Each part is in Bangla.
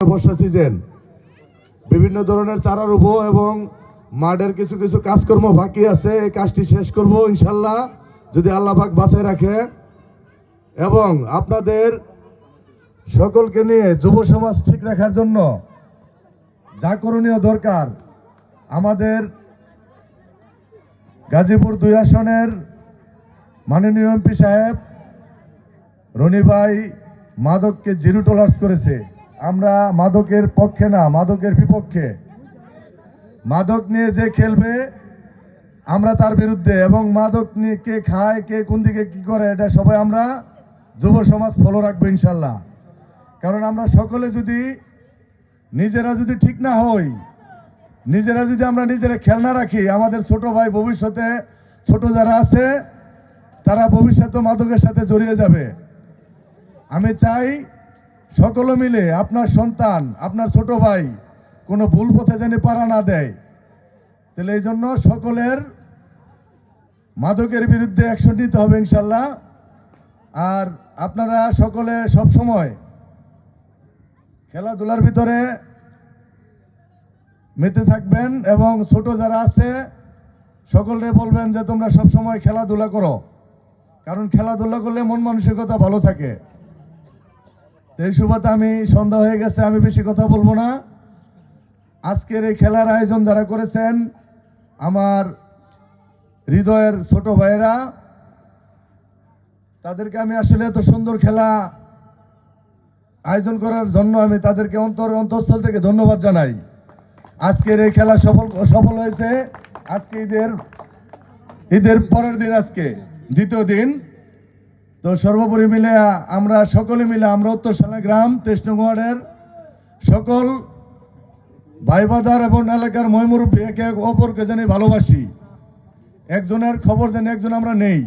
বর্ষা সিজন বিভিন্ন ধরনের চারা রোপো এবং মাঠের কিছু কিছু কাজকর্ম বাকি আছে। এই কাজটি শেষ করব ইনশাল্লাহ, যদি আল্লাহ পাক বাঁচায় রাখে। এবং আপনাদের সকলকে নিয়ে যুব সমাজ ঠিক রাখার জন্য যা করণীয় দরকার, আমাদের গাজীপুর 2 আসনের মাননীয় এমপি সাহেব রনি ভাই মাদককে জিরো টলারেন্স করেছে। আমরা মাদকের পক্ষে না, মাদকের বিপক্ষে। মাদক নিয়ে যে খেলবে আমরা তার বিরুদ্ধে, এবং মাদক নিয়ে কে খায়, কে কোন দিকে কি করে, এটা সবাই আমরা যুব সমাজ ফলো রাখবো ইনশাল্লাহ। কারণ আমরা সকলে যদি নিজেরা যদি ঠিক না হই, নিজেরা যদি আমরা নিজেরা খেয়াল না রাখি, আমাদের ছোট ভাই ভবিষ্যতে, ছোট যারা আছে তারা ভবিষ্যতে মাদকের সাথে জড়িয়ে যাবে। আমি চাই সকলে মিলে আপনার সন্তান, আপনার ছোট ভাই কোনো ভুল পথে যেন পাড়া না দেয়। তাহলে এই জন্য সকলের মাদকের বিরুদ্ধে অ্যাকশন নিতে হবে ইনশাল্লাহ। আর আপনারা সকলে সব সময় খেলাধুলার ভিতরে মেতে থাকবেন, এবং ছোট যারা আছে সকলকে বলবেন যে তোমরা সব সময় খেলাধুলা করো, কারণ খেলাধুলা করলে মন মানসিকতা ভালো থাকে। এই সুবাদে আমি সন্ধ্যা হয়ে গেছে, আমি বেশি কথা বলবো না। আজকের এই খেলার আয়োজন যারা করেছেন আমার হৃদয়ের ছোট ভাইয়েরা, তাদেরকে আমি আসলে এত সুন্দর খেলা আয়োজন করার জন্য আমি তাদেরকে অন্তঃস্থল থেকে ধন্যবাদ জানাই। আজকের এই খেলা সফল হয়েছে। আজকে ঈদের পরের দিন, আজকে দ্বিতীয় দিন। তো সর্বোপরি মিলে আমরা সকলে মিলে, আমরা উত্তরসালা গ্রাম 23 নং ওয়ার্ডের সকল ভাইবাদার এবং এলাকার ময়মুরব্বী একে অপরকে জানি ভালোবাসি। একজনের খবর জানি একজন আমরা নেই,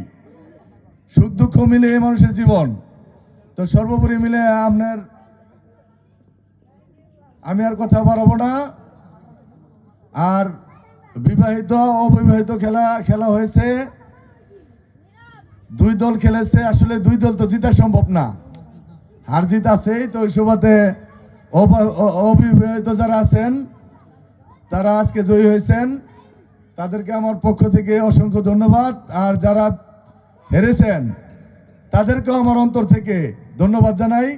সুখ দুঃখ মিলে এই মানুষের জীবন। তো সর্বোপরি মিলে আমি আর কথা বাড়াবো না। আর বিবাহিত অবিবাহিত খেলা হয়েছে, 2 দল খেলেছে। আসলে 2 দল তো জিতা সম্ভব না, হার জিত আছেই। তো ওই সুবাদে অবিবাহিত যারা আছেন তারা আজকে জয়ী হয়েছেন, তাদেরকে আমার পক্ষ থেকে অসংখ্য ধন্যবাদ। আর যারা হেরেছেন তাদেরকেও আমার অন্তর থেকে ধন্যবাদ জানাই।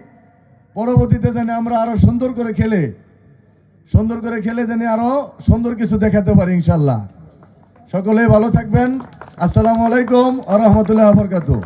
পরবর্তীতে যেন আমরা আরো সুন্দর করে খেলে যেন আরো সুন্দর কিছু দেখাতে পারি ইনশাল্লাহ। সকলেই ভালো থাকবেন। আসসালামু আলাইকুম ওয়া রাহমাতুল্লাহি ওয়া বারাকাতুহু।